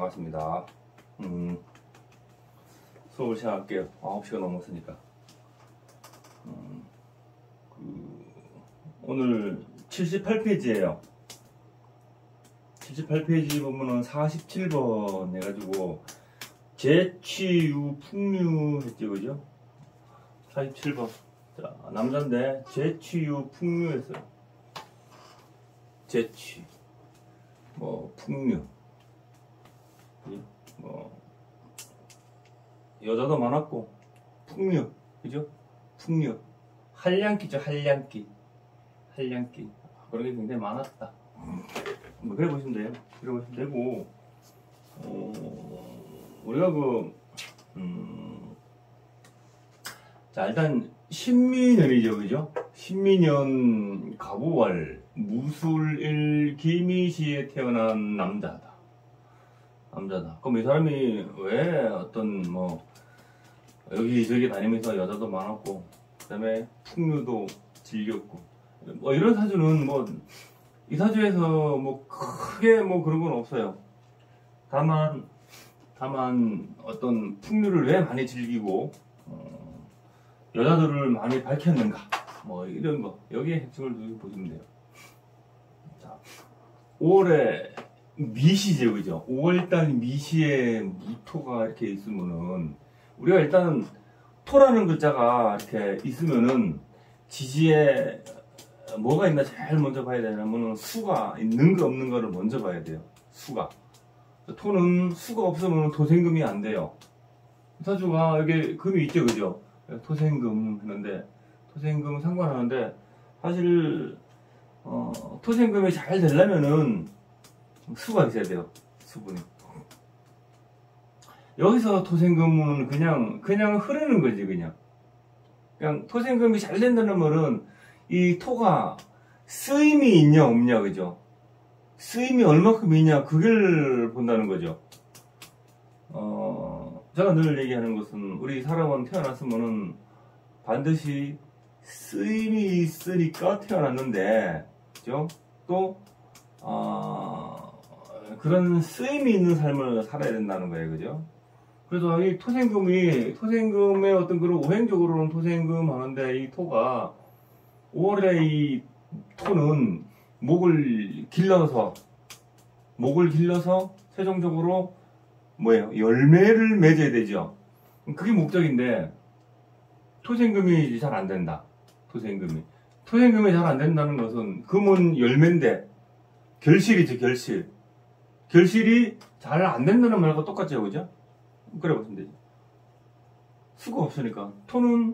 반갑습니다. 수업을 시작할게요. 9시가 넘었으니까. 오늘 78페이지예요. 78페이지 보면은 47번 해가지고 재취유 풍류 했죠, 그죠? 47번. 자, 남자인데 재취유 풍류 했어요. 재취, 풍류. 여자도 많았고, 풍류, 그죠? 풍류. 한량기죠, 한량기. 한량기. 그런 게 굉장히 많았다. 그래 보시면 돼요. 그래 보시면 되고, 우리가 자, 일단, 신민년이죠, 그죠? 신민년 가부월, 무술일 기미시에 태어난 남자다. 그럼 이 사람이 왜 어떤 여기저기 다니면서 여자도 많았고, 그 다음에 풍류도 즐겼고, 이런 사주는 이 사주에서 크게 그런 건 없어요. 다만 어떤 풍류를 왜 많이 즐기고, 여자들을 많이 밝혔는가, 이런 거, 여기에 핵심을 보시면 돼요. 자, 5월에 미시죠, 그죠? 5월달 미시에 무토가 이렇게 있으면은, 우리가 일단 토라는 글자가 이렇게 있으면은 지지에 뭐가 있나 제일 먼저 봐야 되냐면은 수가 있는 거 없는 거를 먼저 봐야 돼요. 수가. 토는 수가 없으면 토생금이 안 돼요. 사주가 여기 금이 있죠, 그죠? 토생금 하는데, 토생금 상관하는데, 사실 토생금이 잘 되려면은 수가 있어야 돼요. 수분이. 여기서 토생금은 그냥 흐르는 거지, 그냥 토생금이 잘 된다는 말은 이 토가 쓰임이 있냐 없냐, 그죠? 쓰임이 얼마큼 있냐, 그걸 본다는 거죠. 제가 늘 얘기하는 것은, 우리 사람은 태어났으면은 반드시 쓰임이 있으니까 태어났는데, 그죠? 또 그런 쓰임이 있는 삶을 살아야 된다는 거예요, 그죠? 그래서 이 토생금의 어떤 그런 오행적으로는 토생금 하는데, 이 토가 5월에 이 토는 목을 길러서 최종적으로 열매를 맺어야 되죠. 그게 목적인데, 토생금이 잘 안 된다. 토생금이 잘 안 된다는 것은, 금은 열매인데 결실이죠, 결실이 잘 안 된다는 말과 똑같죠, 그죠? 그래 보시면 되죠. 수가 없으니까 토는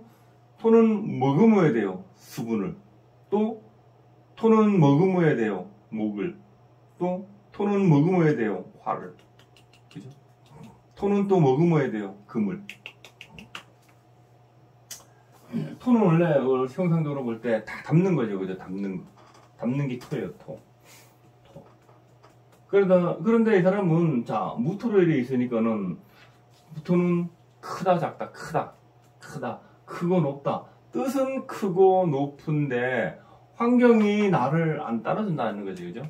머금어야 돼요, 수분을. 또 토는 머금어야 돼요, 목을. 또 토는 머금어야 돼요, 화를. 그죠? 토는 또 머금어야 돼요, 금을. 토는 원래 형상적으로 볼 때 다 담는 거죠, 그죠? 담는 게 토예요, 토. 그런데 이 사람은, 자, 무토로일이 있으니까는, 무토는 크다, 작다, 크다, 크고 높다. 뜻은 크고 높은데, 환경이 나를 안 따라준다는 거지, 그죠?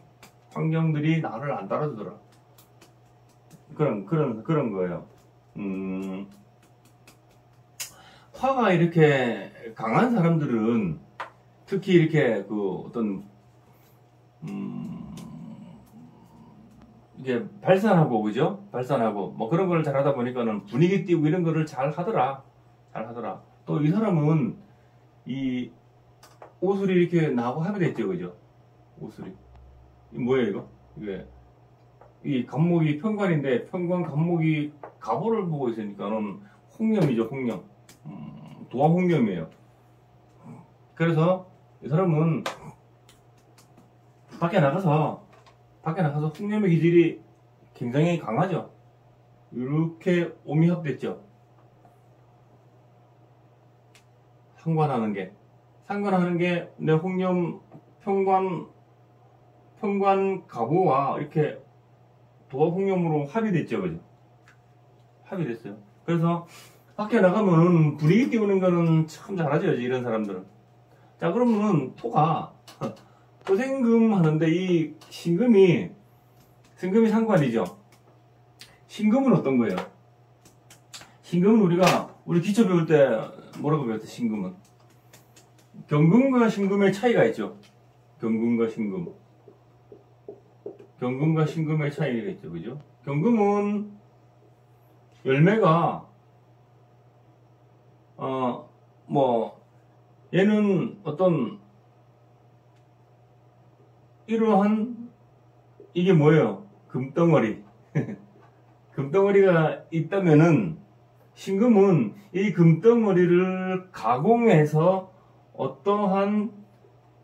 환경들이 나를 안 따라주더라. 그런 거예요. 화가 이렇게 강한 사람들은, 특히 이렇게 이게 발산하고, 그죠? 그런 걸 잘하다 보니까는 분위기 띄우고 이런 거를 잘 하더라. 또 이 사람은 이 오술이 이렇게 나하고 합의됐죠, 그죠? 오술이. 이 뭐예요, 이거? 이 간목이 편관인데, 편관 간목이 가보를 보고 있으니까는 홍념이죠, 홍념. 도화 홍념이에요. 그래서 이 사람은 밖에 나가서 홍념의 기질이 굉장히 강하죠. 이렇게 오미합됐죠. 상관하는 게 내 홍념 편관 가보와 이렇게 도화 홍념으로 합의됐죠, 그죠? 합의됐어요. 그래서 밖에 나가면은 분위기 띄우는 거는 참 잘하죠, 이런 사람들은. 자, 그러면은 토가 토생금 하는데, 이 신금이 상관이죠. 신금은 어떤 거예요? 신금은 우리 기초 배울 때 뭐라고 배웠대? 신금은 경금과 신금의 차이가 있죠. 경금과 신금. 경금과 신금의 차이가 있죠. 그죠? 경금은 열매가 얘는 어떤 이러한 이게 뭐예요? 금덩어리. 금덩어리가 있다면은 신금은 이 금덩어리를 가공해서 어떠한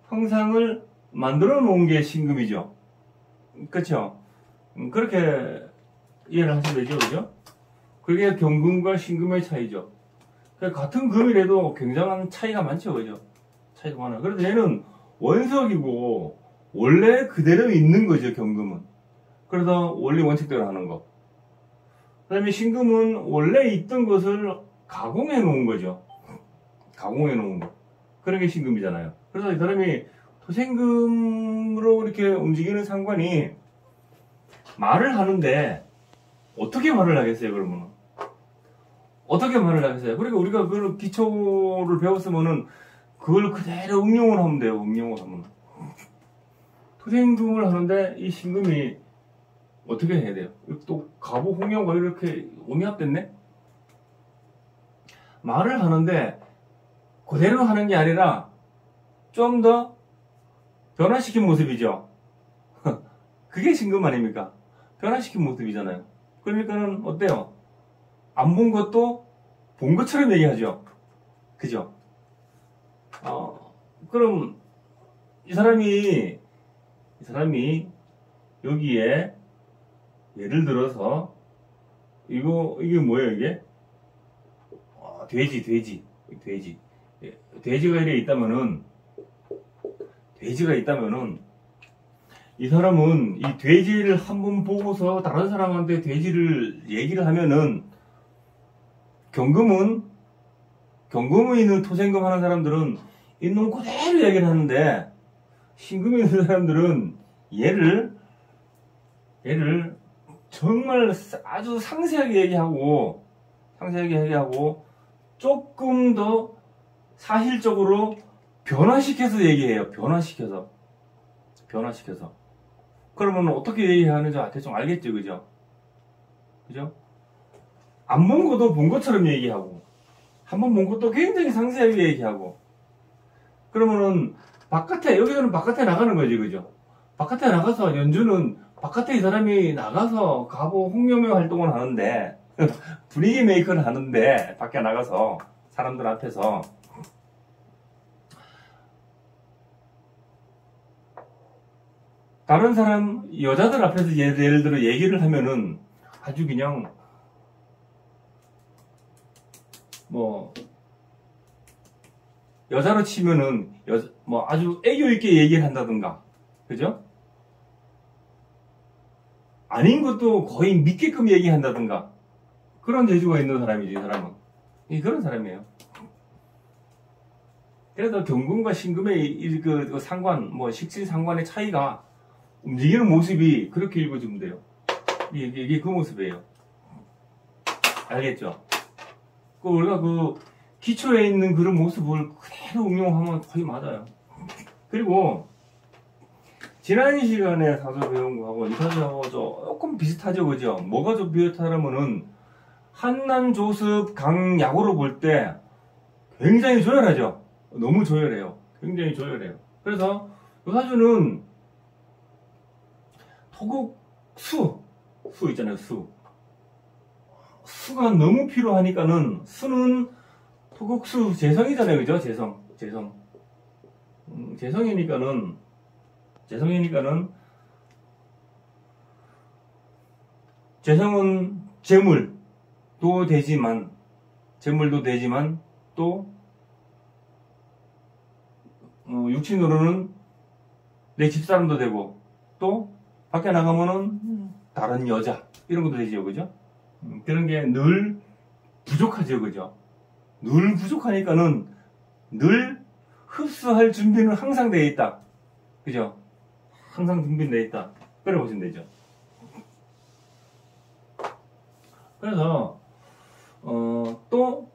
형상을 만들어 놓은 게 신금이죠. 그렇죠? 그렇게 이해를 하시면 되죠. 그죠? 그게 경금과 신금의 차이죠. 같은 금이라도 굉장한 차이가 많죠. 그죠? 차이가 많아요. 그래서 얘는 원석이고 원래 그대로 있는 거죠. 경금은. 그래서 원리 원칙대로 하는 거. 그 다음에 신금은 원래 있던 것을 가공해 놓은 거죠. 가공해 놓은 거. 그런 게 신금이잖아요. 그래서 이 사람이 토생금으로 이렇게 움직이는 상관이 말을 하는데 어떻게 말을 하겠어요, 그러면? 어떻게 말을 하겠어요? 그러니까 우리가 그 기초를 배웠으면은 그걸 그대로 응용을 하면 돼요, 응용을 하면. 토생금을 하는데 이 신금이 어떻게 해야 돼요? 또 가보 홍역가 이렇게 오미합됐네? 말을 하는데 그대로 하는 게 아니라 좀 더 변화시킨 모습이죠. 그게 신금 아닙니까? 변화시킨 모습이잖아요. 그러니까는 어때요? 안 본 것도 본 것처럼 얘기하죠. 그죠? 그럼 이 사람이 여기에 예를 들어서 이게 뭐예요, 이게? 돼지. 돼지가 이래 있다면은 이 사람은 이 돼지를 한번 보고서 다른 사람한테 돼지를 얘기를 하면은 경금은 있는 토생금 하는 사람들은 있는 그대로 얘기를 하는데 신금이 있는 사람들은 얘를 정말 아주 상세하게 얘기하고 조금 더 사실적으로 변화시켜서 얘기해요. 변화시켜서. 그러면 어떻게 얘기하는지 대충 알겠죠, 그죠? 안 본 것도 본 것처럼 얘기하고, 한 번 본 것도 굉장히 상세하게 얘기하고, 그러면은 여기서는 바깥에 나가는 거지, 그죠? 바깥에 나가서 연주는 바깥에 이 사람이 나가서 가보 홍염의 활동을 하는데, 분위기 메이커를 하는데, 밖에 나가서 사람들 앞에서 다른 사람, 여자들 앞에서 예를 들어 얘기를 하면은 아주 그냥 여자로 치면은 아주 애교 있게 얘기를 한다든가, 그죠? 아닌 것도 거의 믿게끔 얘기한다든가 그런 재주가 있는 사람이지, 이 사람은. 그런 사람이에요. 그래서 경금과 신금의 그 상관, 식신 상관의 차이가 움직이는 모습이 그렇게 읽어주면 돼요. 이게 그 모습이에요. 알겠죠? 우리가 그 기초에 있는 그런 모습을 그대로 응용하면 거의 맞아요. 그리고 지난 시간에 사주 배운 거하고 이 사주하고 조금 비슷하죠, 그죠? 뭐가 좀 비슷하냐면은 한난 조습 강약으로 볼 때 굉장히 조열하죠. 너무 조열해요. 굉장히 조열해요. 그래서 이 사주는 토국 수 있잖아요. 수가 너무 필요하니까는 수는 토국수 재성이잖아요. 그죠? 재성. 재성이니까는 재성은 재물도 되지만 또 육친으로는 내 집사람도 되고 또 밖에 나가면은 다른 여자 이런 것도 되죠. 그죠? 그런 게 늘 부족하죠. 그죠? 늘 부족하니까는 늘 흡수할 준비는 항상 되어 있다. 그죠? 항상 준비되어 있다. 그래 보시면 되죠. 그래서 또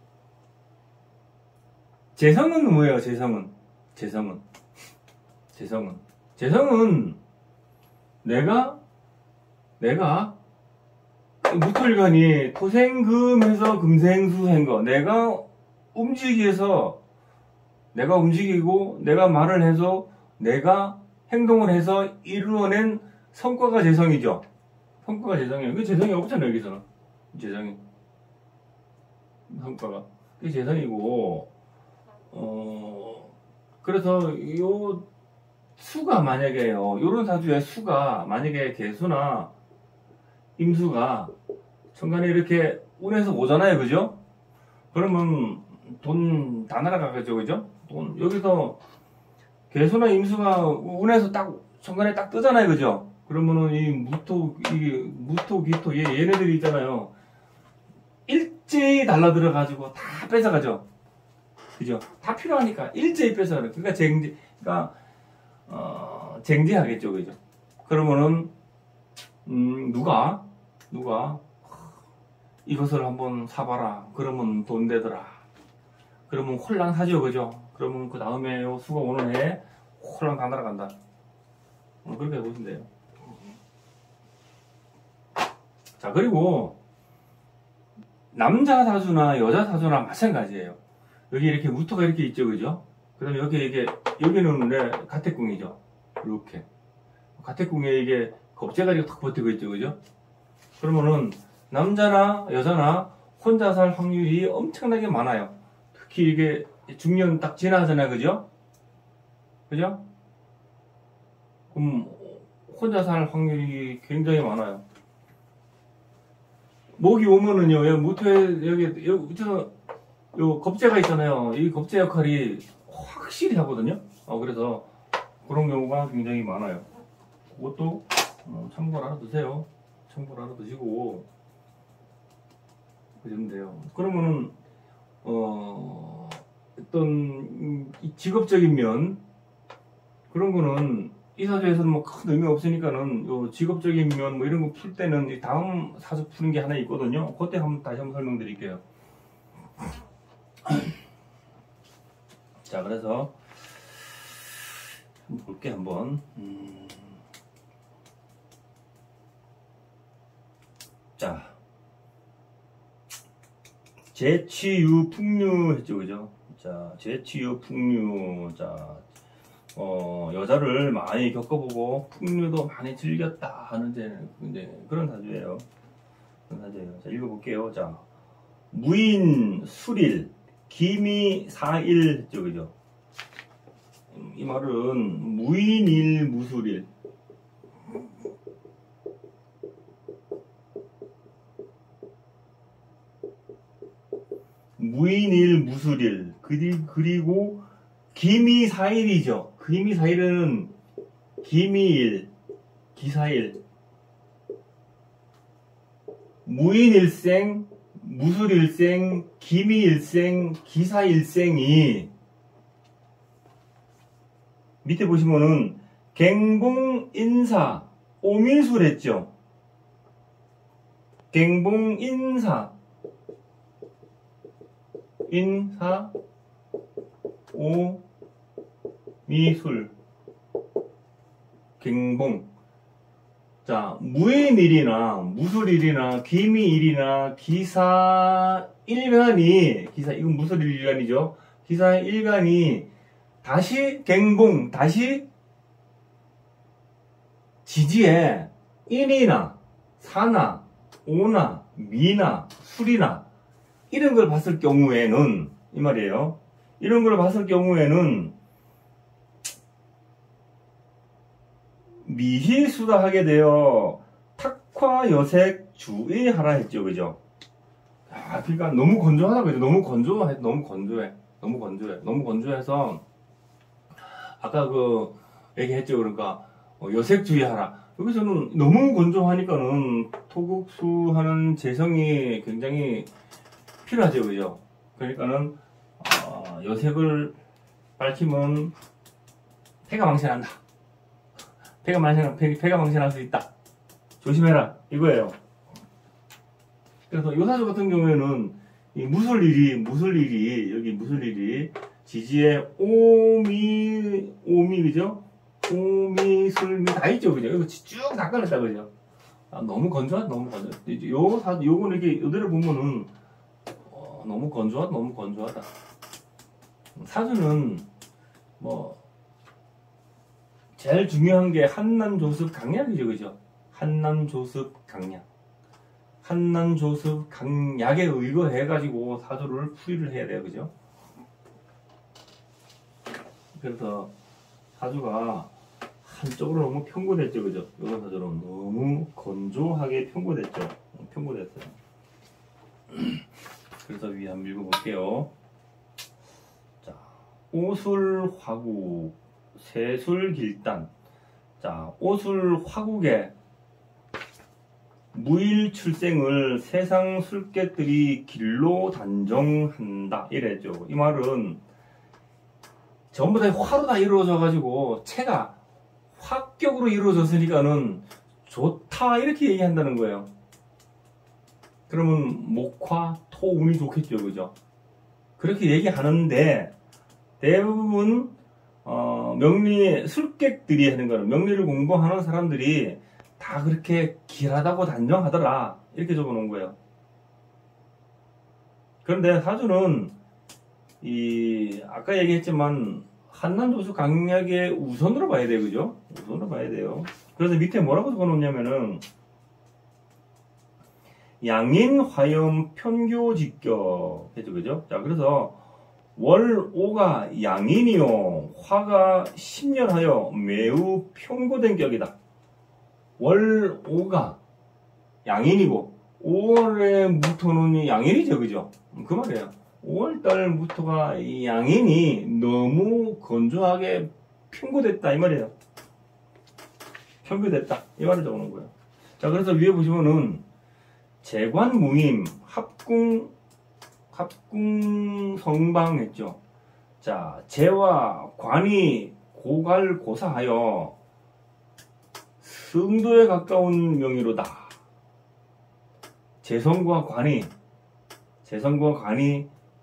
재성은 뭐예요? 재성은 내가 무토일간이 토생금해서 금생수한 거 내가 움직이고 내가 말을 해서 내가 행동을 해서 이루어낸 성과가 재성이죠. 성과가 재성이에요. 그 재성이 없잖아요. 여기서는 재성이 성과가 그게 재성이고 그래서 요 수가 만약에요. 요런 사주의 수가 만약에 개수나 임수가 천간에 이렇게 운에서 오잖아요. 그죠? 그러면 돈 다 날아가겠죠. 그죠? 돈 여기서 개수나 임수가 운에서 딱 천간에 딱 뜨잖아요. 그죠? 그러면은 이 무토, 기토 얘네들이 있잖아요. 일제히 달라들어가지고 다 뺏어가죠. 그죠? 다 필요하니까 일제히 뺏어가요. 그러니까 쟁제하겠죠. 그죠? 그러면은 누가 이것을 한번 사봐라. 그러면 돈 되더라. 그러면 홀랑 사죠. 그죠? 그러면 그 다음에 수가 오는 해 홀랑 다 날아간다. 그렇게 보시면 돼요. 자, 그리고 남자 사주나 여자 사주나 마찬가지예요. 여기 이렇게 무토가 이렇게 있죠. 그죠? 그 다음에 여기는 가택궁이죠. 이렇게. 가택궁에 이게 겁재가지고 탁 버티고 있죠. 그죠? 그러면은 남자나 여자나 혼자 살 확률이 엄청나게 많아요. 특히 이게 중년 딱 지나잖아요. 그죠? 그죠? 그럼 혼자 살 확률이 굉장히 많아요. 목이 오면은요, 여기 요 겁재가 있잖아요. 이 겁재 역할이 확실히 하거든요. 그래서 그런 경우가 굉장히 많아요. 그것도 참고를 알아두세요. 참고를 알아두시고 그러면 돼요. 그러면은 어떤 직업적인 면 그런 거는 이 사주에서는 뭐 큰 의미 없으니까는 요 직업적인 면 뭐 이런 거 풀 때는 이 다음 사주 푸는 게 하나 있거든요. 그때 다시 한번 설명드릴게요. 자, 그래서 한번 볼게 한번. 자, 재취유 풍류 했죠, 그죠? 자, 재취유 풍류. 자, 여자를 많이 겪어보고 풍류도 많이 즐겼다 하는 그런 사주예요. 자, 읽어볼게요. 자, 무인 수릴 기미 사일 했죠, 그죠? 이 말은 무인일 무술일. 무인일 무술일 그리고 기미사일이죠. 기미사일은 기미일 기사일 무인일생 무술일생 기미일생 기사일생이 밑에 보시면은 갱봉인사 오미술 했죠. 갱봉인사 인사 오미술 갱봉. 자, 무인일이나 무술일이나 기미일이나 기사일간이 이건 무술일간이죠. 기사일간이 다시 갱봉 다시 지지에 인이나 사나 오나 미나 술이나 이런 걸 봤을 경우에는 이 말이에요. 이런 걸 봤을 경우에는 미희수다하게 되어 탁화 여색 주의하라 했죠. 그죠? 그러니까 너무 건조하다. 그죠? 너무 건조해서 아까 얘기했죠. 그러니까 여색 주의하라. 여기서는 너무 건조하니까는 토국수하는 재성이 굉장히 필요하죠. 그죠? 그러니까는 여색을 밝히면 폐가 망신한다. 폐가 망신할 수 있다. 조심해라. 이거예요. 그래서 이 사주 같은 경우에는 이 무술일이 여기 무술일이 지지에 오미 그죠? 오미 술미 다 있죠 그죠? 이거 쭉 다 깔았다 그죠? 아, 너무 건조하다 너무 건조하다. 요거는 이렇게 이대로 보면은 너무 건조하다. 사주는 뭐 제일 중요한 게 한난조습 강약이죠 그죠? 한난조습 강약. 한난조습 강약에 의거해가지고 사주를 풀이를 해야 돼요 그죠? 그래서 사주가 한쪽으로 너무 편고됐죠 그죠? 이번 사주는 너무 건조하게 편고됐죠. 편고됐어요. 그래서 위에 한번 읽어볼게요. 자, 오술화국 세술길단. 자, 오술화국에 무일출생을 세상 술객들이 길로 단정한다 이랬죠. 이 말은 전부 다 화로 다 이루어져 가지고 체가 화격으로 이루어졌으니까는 좋다 이렇게 얘기한다는 거예요. 그러면 목화 토 운이 좋겠죠 그죠? 그렇게 얘기하는데 대부분 명리 술객들이 하는 거는 명리를 공부하는 사람들이 다 그렇게 길하다고 단정하더라 이렇게 적어 놓은 거예요. 그런데 사주는 아까 얘기했지만 한난조수 강약의 우선으로 봐야 돼요 그죠? 우선으로 봐야 돼요. 그래서 밑에 뭐라고 적어 놓냐면은 양인화염 편교직격 해죠 그죠? 자 그래서 월오가 양인이요 화가 10년하여 매우 편고된 격이다. 월오가 양인이고 5월의 무토는 양인이죠 그죠? 그 말이에요. 5월달 무토가 이 양인이 너무 건조하게 편고됐다 이 말이에요. 편고됐다 이 말을 적어놓은 거예요. 자 그래서 위에 보시면은 재관무임 합궁 성방 했죠. 자 재와 관이 고갈고사하여 승도에 가까운 명의로다. 재성과 관이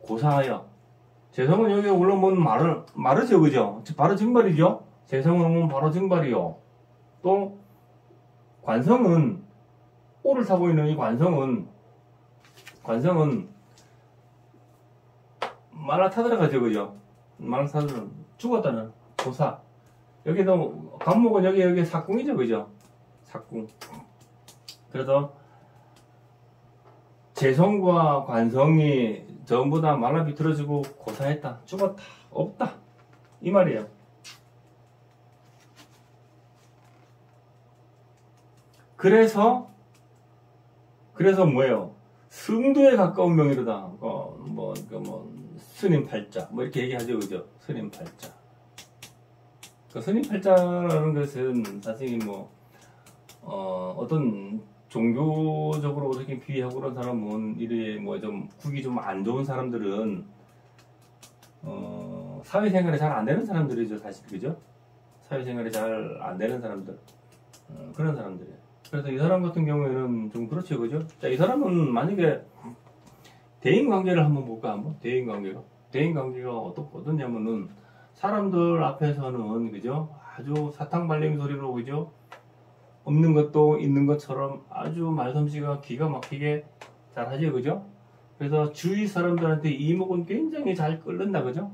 고사하여. 재성은 여기 물론 뭐 마르죠 그죠? 바로 증발이죠. 재성은 바로 증발이요. 또 관성은 오를 타고 있는 이 관성은 말라타들어가죠 그죠? 말라타들은 죽었다는 고사. 여기도 간목은 여기 사궁이죠 그죠? 사궁. 그래서 재성과 관성이 전부 다 말라 비틀어지고 고사했다. 죽었다. 없다. 이 말이에요. 그래서 뭐예요? 승도에 가까운 명의로다. 스님 팔자. 뭐 이렇게 얘기하죠. 그죠? 스님 팔자. 그 스님 팔자라는 것은 사실 어떤 종교적으로 어떻게 비하고 그런 사람은 이래 좀 국이 좀 안 좋은 사람들은 사회생활이 잘 안 되는 사람들이죠 사실 그죠? 사회생활이 잘 안 되는 사람들 그런 사람들이에요. 그래서 이 사람 같은 경우에는 좀 그렇죠 그죠? 자, 이 사람은 만약에 대인관계를 한번 볼까 한번 대인관계가 어떠냐면은 사람들 앞에서는 그죠? 아주 사탕발림 소리로 그죠? 없는 것도 있는 것처럼 아주 말솜씨가 기가 막히게 잘 하죠 그죠? 그래서 주위 사람들한테 이목은 굉장히 잘 끓는다 그죠?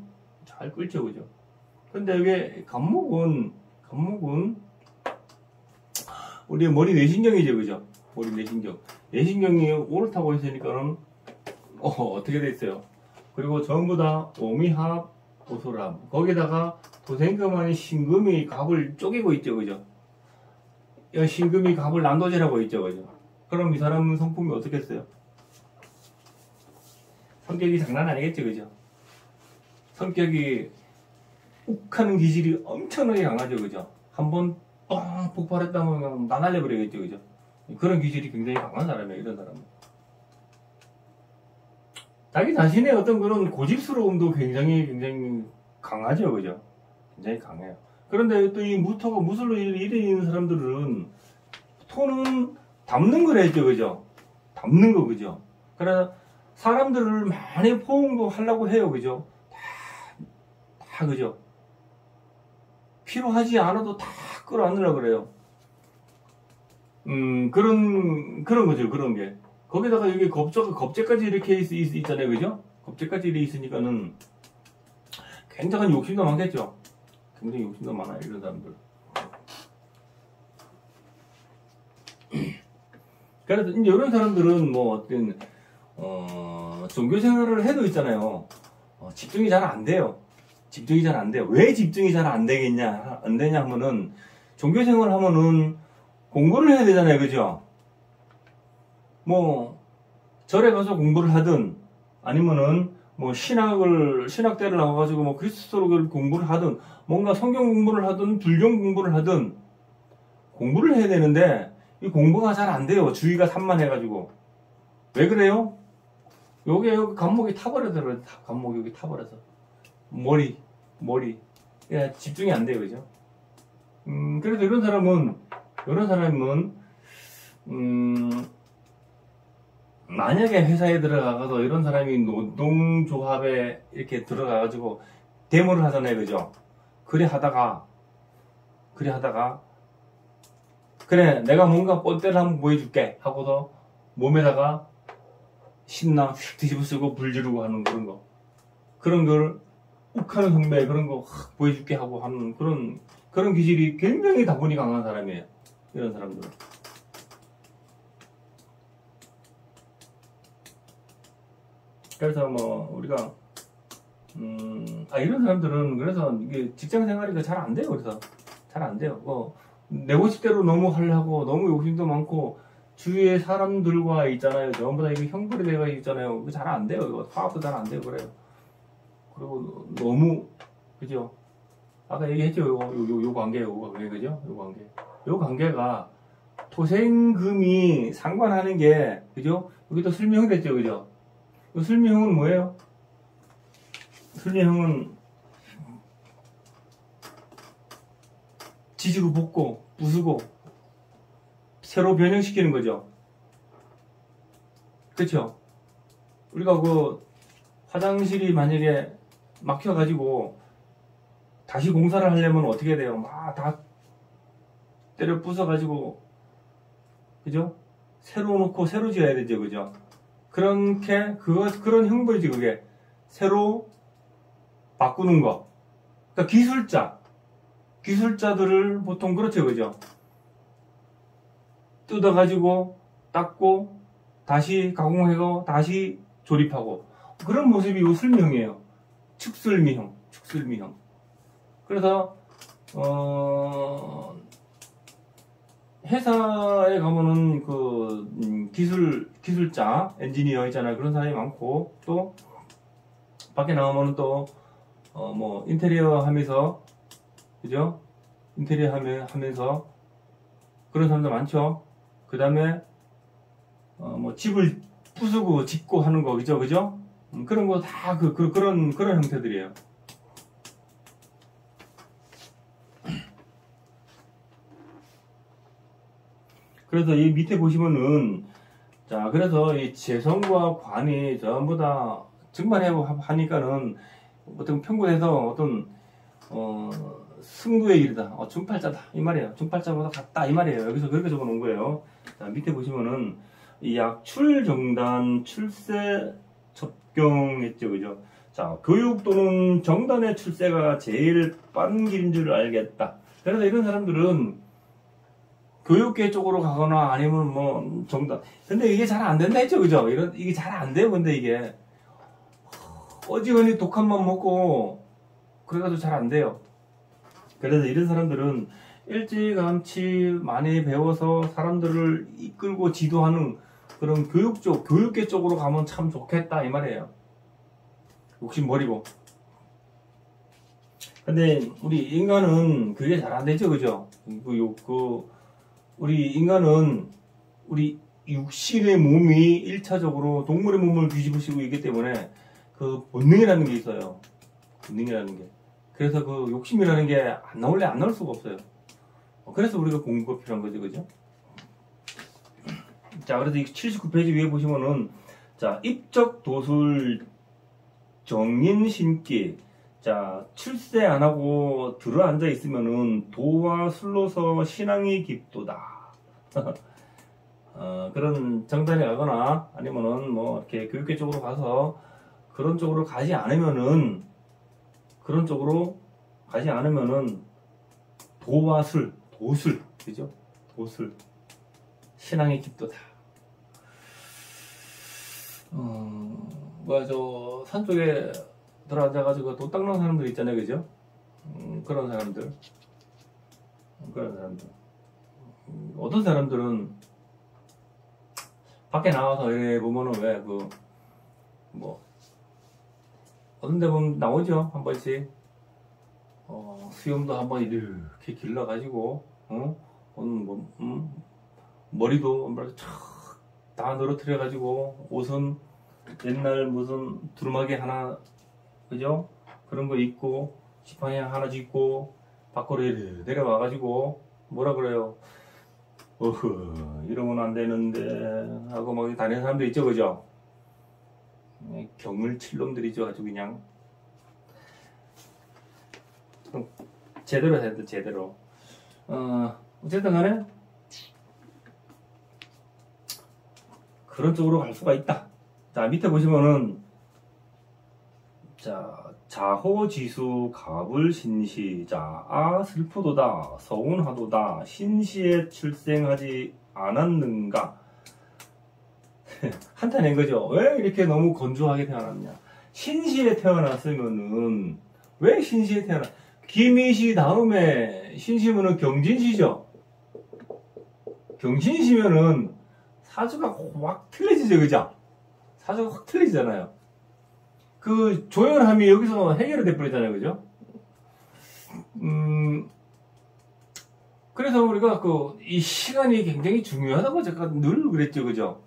잘 끓죠 그죠? 근데 이게 간목은 우리 머리 내신경이죠 그죠? 머리 내신경이 오를 타고 있으니까는 어떻게 돼 있어요? 그리고 전부 다 오미합 오소람 거기다가 도생금하니 신금이 갑을 쪼개고 있죠 그죠? 신금이 갑을 난도질하고 있죠 그죠? 그럼 이 사람은 성품이 어떻겠어요? 성격이 장난 아니겠죠 그죠? 성격이 욱하는 기질이 엄청나게 강하죠 그죠? 한번 뻥 폭발했다면 그냥 나날려버리겠죠 그죠? 그런 기질이 굉장히 강한 사람이에요 이런 사람은. 자기 자신의 어떤 그런 고집스러움도 굉장히 강하죠 그죠? 굉장히 강해요. 그런데 또 이 무토가 무술로 일에 있는 사람들은 토는 담는 걸 했죠 그죠? 담는 거, 그죠? 그래서 사람들을 많이 포용도 하려고 해요, 그죠? 다 그죠? 필요하지 않아도 다 끌어안으려고 그래요. 그런 거죠, 그런 게. 거기다가 여기 겁재까지 이렇게 있잖아요, 그죠? 겁재까지 이렇게 있으니까는 굉장한 욕심도 많겠죠? 굉장히 욕심도 많아요, 이런 사람들. 그래서 이제 이런 사람들은 뭐 어떤 종교 생활을 해도 있잖아요. 집중이 잘 안 돼요. 집중이 잘 안 돼요. 왜 집중이 잘 안 되겠냐, 안 되냐 하면은 종교 생활 하면은 공부를 해야 되잖아요, 그죠? 뭐 절에 가서 공부를 하든 아니면은 뭐 신학대를 나와가지고 뭐 그리스도를 공부를 하든 뭔가 성경 공부를 하든 불경 공부를 하든 공부를 해야 되는데 이 공부가 잘 안 돼요. 주의가 산만해가지고. 왜 그래요? 여기 감목이 타버려서 감목이 여기 타버려서 머리 예, 집중이 안 돼요, 그죠? 그래서 이런 사람은 만약에 회사에 들어가서 이런 사람이 노동조합에 이렇게 들어가가지고 데모를 하잖아요, 그죠? 그래 하다가 그래 내가 뭔가 뻔때를 한번 보여줄게 하고서 몸에다가 신나 휙 뒤집어 쓰고 불 지르고 하는 그런 걸 욱하는 성배 그런 거 확 보여줄게 하고 하는 그런 기질이 굉장히 다분히 강한 사람이에요, 이런 사람들은. 그래서 뭐 우리가 이런 사람들은 그래서 이게 직장 생활이 잘 안 돼요. 그래서 잘 안 돼요. 내 고집대로 너무 하려고 너무 욕심도 많고 주위에 사람들과 있잖아요. 전부 다 이거 형벌이 되어 있잖아요. 이거 잘 안 돼요. 이거 사업도 잘 안 돼요. 그래요. 그리고 너무 그죠? 아까 얘기했죠. 요 관계, 그죠? 요 관계가 토생금이 상관하는 게 그죠? 여기도 설명이 됐죠, 그죠? 이 설명은 뭐예요? 설명은 지지고 볶고 부수고 새로 변형시키는 거죠. 그쵸? 우리가 그 화장실이 만약에 막혀가지고 다시 공사를 하려면 어떻게 돼요? 막 다 때려 부숴가지고 그죠? 새로 놓고 새로 지어야 되죠, 그죠? 그렇게 그런 형벌이지 그게. 새로 바꾸는 거. 그러니까 기술자들을 보통 그렇죠, 그죠? 뜯어가지고 닦고 다시 가공하고 다시 조립하고 그런 모습이 요 설명이에요. 축설미형. 그래서 회사에 가면은 그 기술자, 엔지니어 있잖아요. 그런 사람이 많고 또 밖에 나오면은 또 뭐 인테리어 하면서 그죠? 인테리어 하면서 그런 사람도 많죠. 그 다음에 뭐 집을 부수고 짓고 하는 거 그죠? 그런 거 다 그런 형태들이에요. 그래서 이 밑에 보시면은 자 그래서 이 재성과 관이 전부 다 증발하고 하니까는 어떤 평균에서 어떤 승부에 이르다. 중팔자다 이 말이에요. 중팔자보다 같다 이 말이에요. 여기서 그렇게 적어 놓은 거예요. 자 밑에 보시면은 이 약출 정단 출세 접경했죠, 그죠? 자 교육 또는 정단의 출세가 제일 빠른 길인 줄 알겠다. 그래서 이런 사람들은 교육계 쪽으로 가거나 아니면 뭐 정단. 근데 이게 잘 안 된다 했죠, 그죠? 이게 잘 안 돼요. 근데 이게 어지간히 독한만 먹고 그래가지고 잘 안 돼요. 그래서 이런 사람들은 일찌감치 많이 배워서 사람들을 이끌고 지도하는 그런 교육계 쪽으로 가면 참 좋겠다 이 말이에요. 욕심 버리고. 근데 우리 인간은 그게 잘 안 되죠, 그죠? 우리 인간은 우리 육신의 몸이 1차적으로 동물의 몸을 뒤집으시고 있기 때문에 그 본능이라는 게 있어요. 본능이라는 게. 그래서 그 욕심이라는 게 안 나올 수가 없어요. 그래서 우리가 공부가 필요한 거죠, 그죠? 자, 그래서 이 79페이지 위에 보시면은, 자, 입적 도술 정인 신기. 자, 출세 안 하고 들어 앉아 있으면은 도와 술로서 신앙이 깊도다. 그런 정단에 가거나 아니면은 뭐 이렇게 교육계 쪽으로 가서 그런 쪽으로 가지 않으면은 도와 술, 도술, 그죠? 도술. 신앙이 깊도다. 저 산 쪽에 들어앉아가지고 도 닦는 사람들 있잖아요, 그죠? 그런 사람들. 어떤 사람들은 밖에 나와서 이래 보면은 왜 어떤 데 보면 나오죠, 한 번씩. 수염도 한번 이렇게 길러가지고, 머리도 다 늘어뜨려가지고, 옷은 옛날 무슨 두루마기 하나, 그죠? 그런 거 입고, 지팡이 하나 짚고, 밖으로 내려와가지고, 뭐라 그래요? 이러면 안 되는데, 하고 막 다니는 사람들 있죠, 그죠? 경을 칠 놈들이죠, 아주 그냥. 제대로 해야 돼, 제대로. 어쨌든 간에, 그런 쪽으로 갈 수가 있다. 자, 밑에 보시면은, 자, 자호지수 가불신시. 자, 슬프도다, 서운하도다, 신시에 출생하지 않았는가. 한탄 낸 거죠. 왜 이렇게 너무 건조하게 태어났냐. 신시에 태어났으면은, 왜 신시에 김희시 다음에 신시면은 경진시죠. 경진시면은 사주가 확 틀려지죠, 그죠? 사주가 확 틀리잖아요. 그 조연함이 여기서 해결이 돼버리잖아요, 그죠? 그래서 우리가 이 시간이 굉장히 중요하다고 제가 늘 그랬죠, 그죠?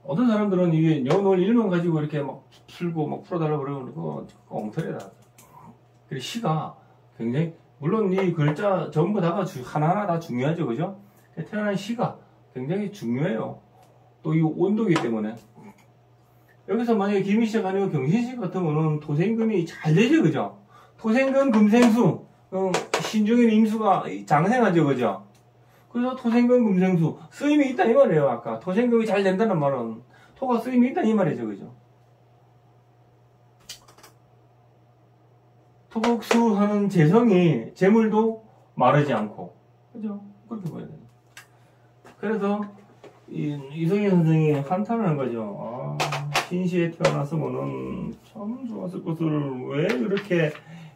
어떤 사람들은 이게 연월 일만 가지고 이렇게 막 풀고 막 풀어달라고 그러면 그거 엉터리다. 그리고 시가 굉장히, 물론 이 글자 전부 다가 하나하나 다 중요하죠, 그죠? 태어난 시가 굉장히 중요해요. 또 이 온도기 때문에. 여기서 만약에 김희시가 아니고 경신시 같으면은 토생금이 잘 되죠, 그죠? 토생금, 금생수, 신중인 임수가 장생하죠, 그죠? 그래서 토생금, 금생수, 쓰임이 있다 이 말이에요, 아까. 토생금이 잘 된다는 말은 토가 쓰임이 있다 이 말이죠, 그죠? 토국수하는 재성이, 재물도 마르지 않고, 그죠? 그렇게 보여야 돼요. 그래서, 이성희 선생이 한탄을 한 거죠. 신시에 태어났으면은 참 좋았을 것을 왜 이렇게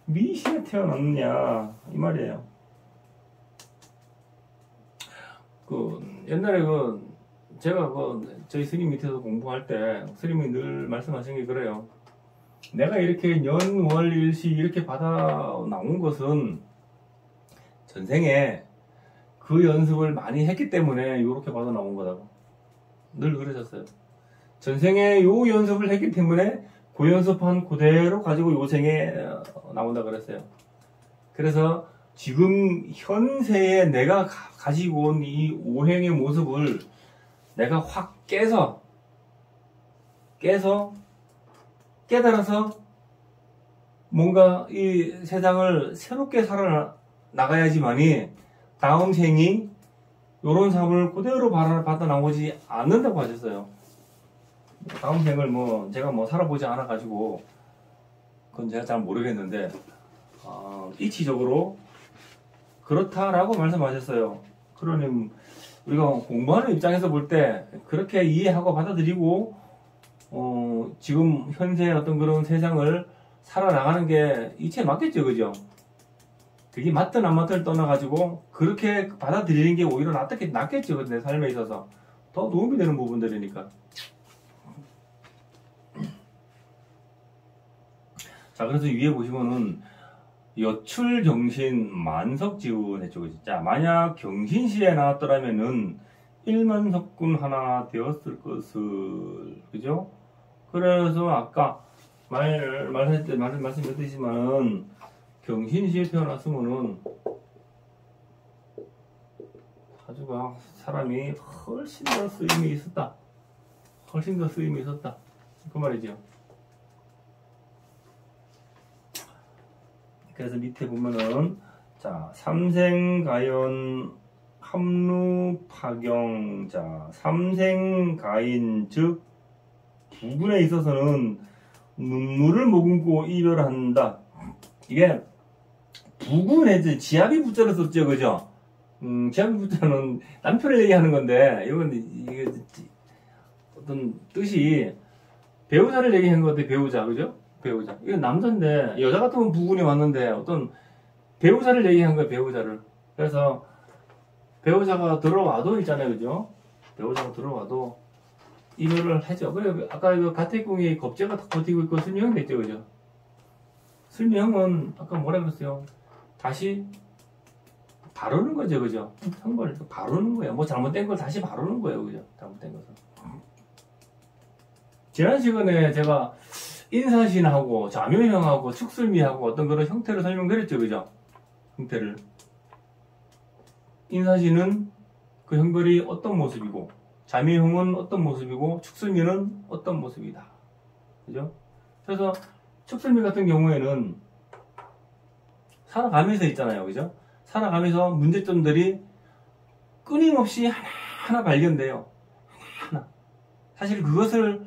미시에 태어났느냐, 이 말이에요. 옛날에 제가 저희 스님 밑에서 공부할 때, 스님이 늘 말씀하신 게 그래요. 내가 이렇게 연월일시 이렇게 받아 나온 것은 전생에 그 연습을 많이 했기 때문에 이렇게 받아 나온 거다고. 늘 그러셨어요. 전생에 요 연습을 했기 때문에 그 연습한 그대로 가지고 요 생에 나온다 그랬어요. 그래서 지금 현세에 내가 가지고 온 이 오행의 모습을 내가 확 깨달아서 뭔가 이 세상을 새롭게 살아나가야지만이 다음 생이 요런 삶을 그대로 받아 나오지 않는다고 하셨어요. 다음 생을 제가 살아보지 않아가지고 그건 제가 잘 모르겠는데 이치적으로 그렇다라고 말씀하셨어요. 그러니 우리가 공부하는 입장에서 볼 때 그렇게 이해하고 받아들이고 지금 현재의 어떤 그런 세상을 살아나가는 게 이치에 맞겠죠, 그죠? 그게 맞든 안 맞든 떠나가지고 그렇게 받아들이는 게 오히려 낫겠죠, 내 삶에 있어서 더 도움이 되는 부분들이니까. 자, 그래서 위에 보시면은 여출 경신 만석지운 했죠. 자, 만약 경신시에 나왔더라면은 일만석군 하나 되었을 것을, 그죠? 그래서 아까 말씀드렸지만은 경신시에 태어났으면은 사주가 사람이 훨씬 더 쓰임이 있었다. 훨씬 더 쓰임이 있었다. 그 말이죠. 그래서 밑에 보면은 자 삼생가연 합루파경 자 삼생가인 즉 부군에 있어서는 눈물을 머금고 이별한다. 이게 부군에 지압이 부자를 썼죠, 그죠? 지압이 부자는 남편을 얘기하는 건데 이건 이게 어떤 뜻이 배우자를 얘기한 것 같아. 배우자, 그죠? 배우자. 이건 남자인데 여자 같으면 부군이 왔는데 어떤 배우자를 얘기한 거예요. 배우자를. 그래서 배우자가 들어와도 있잖아요, 그죠? 배우자가 들어와도 이별을 하죠. 그래 아까 그 가택궁이 겁재가 다 버티고 있고 슬미형 됐죠, 그죠? 슬미형은 아까 뭐라 그랬어요? 다시 바르는 거죠, 그죠? 한 걸 바르는 거예요. 뭐 잘못된 걸 다시 바르는 거예요, 그죠? 잘못된 것을. 지난 시간에 제가 인사신하고 자묘형하고 축슬미하고 어떤 그런 형태를 설명드렸죠, 그죠? 형태를. 인사신은 그 형벌이 어떤 모습이고, 자묘형은 어떤 모습이고, 축슬미는 어떤 모습이다. 그죠? 그래서 축슬미 같은 경우에는 살아가면서 있잖아요, 그죠? 살아가면서 문제점들이 끊임없이 하나하나 발견돼요. 하나. 사실 그것을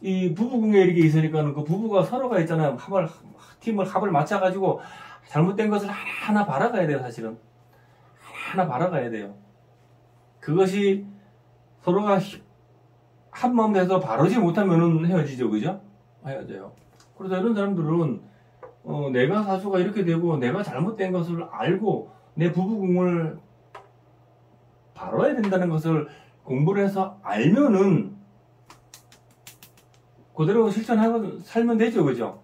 이 부부궁에 이렇게 있으니까는 그 부부가 서로가 있잖아요. 합을 맞춰가지고 잘못된 것을 하나하나 바라가야 돼요, 사실은. 하나 바라가야 돼요. 그것이 서로가 한 마음 돼서 바르지 못하면은 헤어지죠, 그죠? 헤어져요. 그래서 이런 사람들은 내가 사주가 이렇게 되고 내가 잘못된 것을 알고 내 부부궁을 바라야 된다는 것을 공부를 해서 알면은 그대로 실천하고 살면 되죠, 그죠?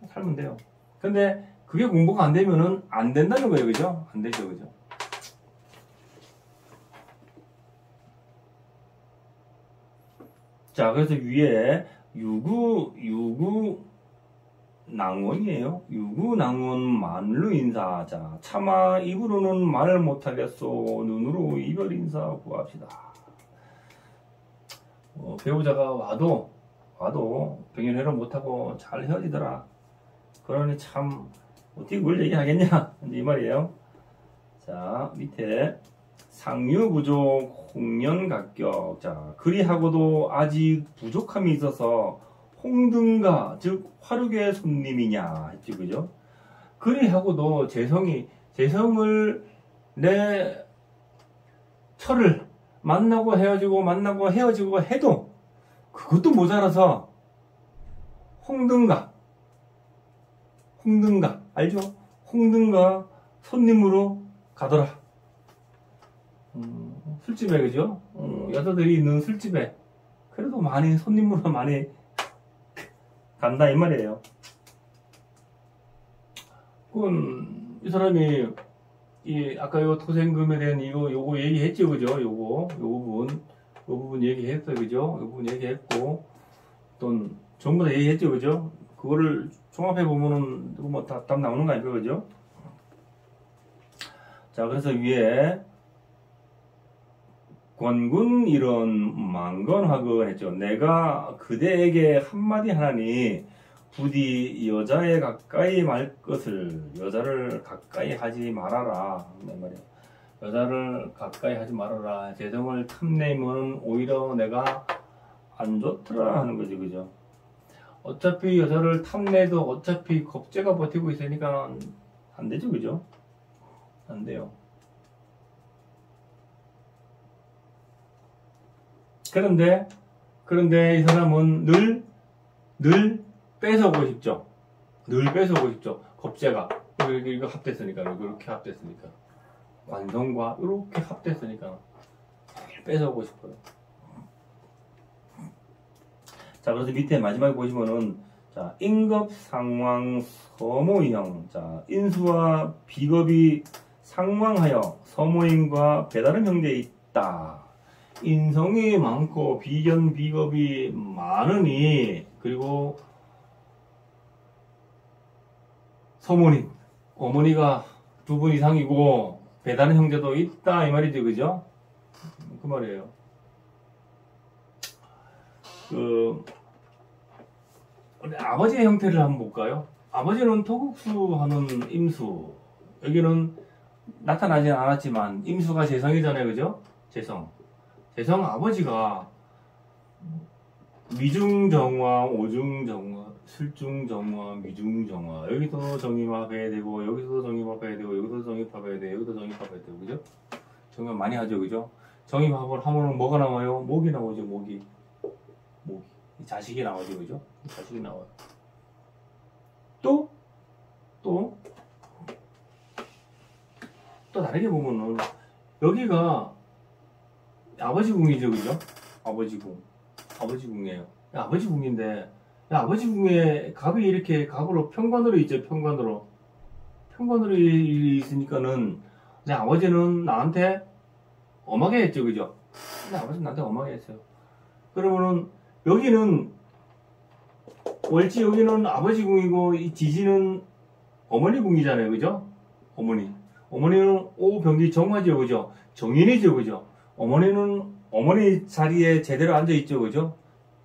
살면 돼요. 근데 그게 공부가 안 되면은 안 된다는 거예요, 그죠? 안 되죠, 그죠? 자, 그래서 위에 유구낭원이에요. 유구낭원 만루인사. 자, 차마 입으로는 말 못하겠소. 눈으로 이별인사 구합시다. 배우자가 와도 병연회를 못하고 잘 헤어지더라. 그러니 참 어떻게 그걸 얘기하겠냐 이 말이에요. 자, 밑에 상류부족 홍련각격. 자, 그리하고도 아직 부족함이 있어서 홍등가 즉 화륙의 손님이냐 했지, 그죠? 그리하고도 재성을 내 철을 만나고 헤어지고 해도 그것도 모자라서 홍등가 알죠? 홍등가 손님으로 가더라. 술집에, 그죠? 여자들이 있는 술집에 그래도 많이 손님으로 많이 간다 이 말이에요. 그건 이 사람이 아까 요 토생금에 대한 요거 얘기했죠, 그죠? 요 부분 얘기했어요, 그죠? 요 부분 얘기했고 또 전부 다 얘기했죠, 그죠? 그거를 종합해 보면은 뭐 답 나오는 거 아닐까요, 그죠? 자, 그래서 위에 권군 이런 망건하건 했죠. 내가 그대에게 한마디 하나니 부디 여자에 가까이 말 것을 여자를 가까이 하지 말아라. 말이야. 여자를 가까이 하지 말아라. 재성을 탐내면 오히려 내가 안 좋더라 하는 거지, 그죠? 어차피 여자를 탐내도 어차피 겁재가 버티고 있으니까 안 되죠, 그죠? 안 돼요. 그런데 이 사람은 늘 뺏어오고 싶죠. 늘 뺏어오고 싶죠. 겁재가. 이거 합됐으니까. 이렇게 합됐으니까. 완성과 이렇게 합됐으니까. 뺏어오고 싶어요. 자, 그래서 밑에 마지막에 보시면은, 자, 인급, 상왕, 서모인형. 자, 인수와 비겁이 상왕하여 서모인과 배다른 형제에 있다. 인성이 많고 비겁이 많으니 그리고 어머니가 2분 이상이고 배다른 형제도 있다 이 말이죠, 그죠? 그 말이에요. 우리 아버지의 형태를 한번 볼까요? 아버지는 토국수 하는 임수. 여기는 나타나진 않았지만 임수가 재성이잖아요, 그죠? 재성 아버지가 미중정화, 오중정화, 술중정화, 미중정화. 여기서 정임합해야 되고, 여기서 정임합해야 되고, 여기서 정임합해야 되고, 여기서 정임합해야 되고, 그죠? 정말 많이 하죠, 그죠? 정임합을 하면 뭐가 나와요? 목이 나오죠, 목이. 자식이 나오죠, 그죠? 자식이 나와요. 또 다르게 보면은, 여기가 아버지 궁이죠, 그죠? 아버지 궁이에요. 아버지 궁인데, 아버지 궁에 갑이 이렇게 갑으로 편관으로 있죠, 편관으로 있으니까는, 내 아버지는 나한테 엄하게 했죠, 그죠? 내 아버지는 나한테 엄하게 했어요. 그러면은, 여기는, 월지 여기는 아버지 궁이고, 이 지지는 어머니 궁이잖아요, 그죠? 어머니는 오병기 정화죠, 그죠? 정인이죠, 그죠? 어머니는 어머니 자리에 제대로 앉아있죠, 그죠?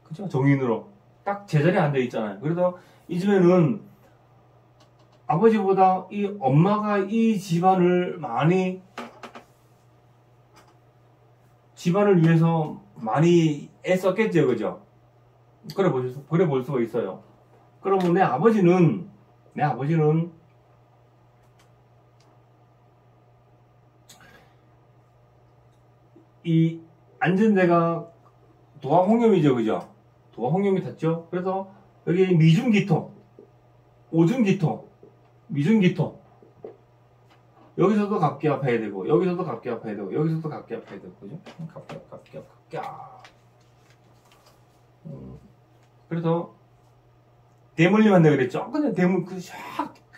그죠? 정인으로. 딱 제자리에 앉아있잖아요. 그래서 이 집에는 아버지보다 이 엄마가 이 집안을 위해서 많이 애썼겠죠, 그죠? 그래 볼 수가 있어요. 그러면 내 아버지는 이 앉은 데가 도화홍염이죠, 그죠? 도화홍염이 탔죠? 그래서 여기 미중기토, 오중기토, 미중기토. 여기서도 갑기합해야 되고, 여기서도 갑기합해야 되고, 여기서도 갑기합해야 되고, 그죠? 갑기합. 그래서 대물림 한다 그랬죠? 근데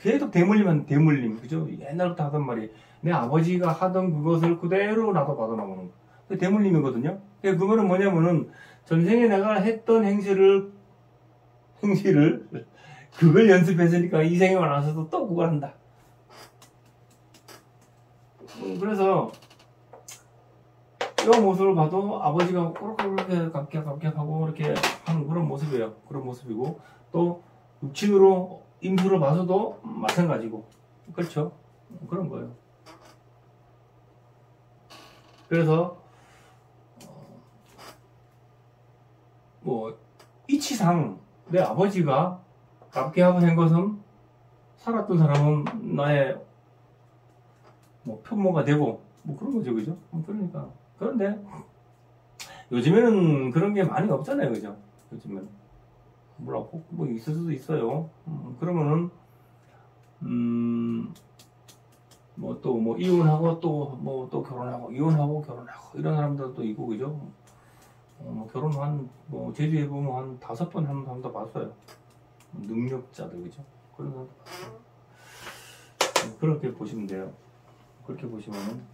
계속 대물림, 그죠? 옛날부터 하던 말이 내 아버지가 하던 그것을 그대로 나도 받아나오는 거. 대물림이거든요. 그거는 뭐냐면은 전생에 내가 했던 행실을 그걸 연습했으니까 이 생에 와서도 또 그걸 한다. 그래서 이 모습을 봐도 아버지가 그렇게 갑격하고 이렇게 하는 그런 모습이에요. 그런 모습이고 또 육친으로 임수를 봐서도 마찬가지고 그렇죠. 그런 거예요. 그래서 이치상 내 아버지가 갑기합을 한 것은 살았던 사람은 나의 편모가 되고 그런 거죠, 그죠? 그러니까 그런데 요즘에는 그런 게 많이 없잖아요, 그죠? 요즘에는 있을 수도 있어요. 그러면은 이혼하고 또 결혼하고 이혼하고 결혼하고 이런 사람들도 있고, 그죠? 결혼 제주에 보면 한 5번 한 사람도 봤어요. 능력자들, 그죠? 그런 사람도 봤어요. 그렇게 보시면 돼요. 그렇게 보시면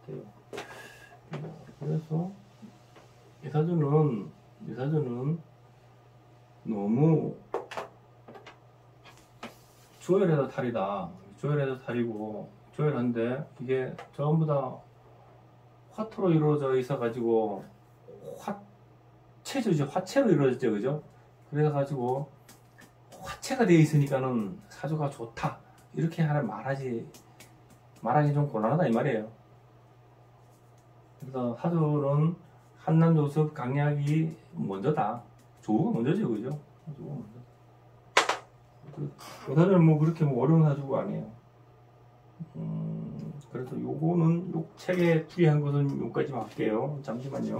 돼요. 그래서 이 사주는 너무 조열해서 탈이다. 조열해서 탈이고, 조열한데 이게 전부 다 화토로 이루어져 있어가지고 화체로 이루어졌죠, 그죠? 그래가지고 화체가 되어 있으니까는 사주가 좋다 이렇게 말하기 좀 곤란하다 이 말이에요. 그래서 사주는 한남조습 강약이 먼저다. 조우가 먼저죠, 그죠? 조우가 먼저. 그 사주는 그렇게 어려운 사주가 아니에요. 그래서 요거는 요 책에 풀이한 것은 요까지만 할게요. 잠시만요.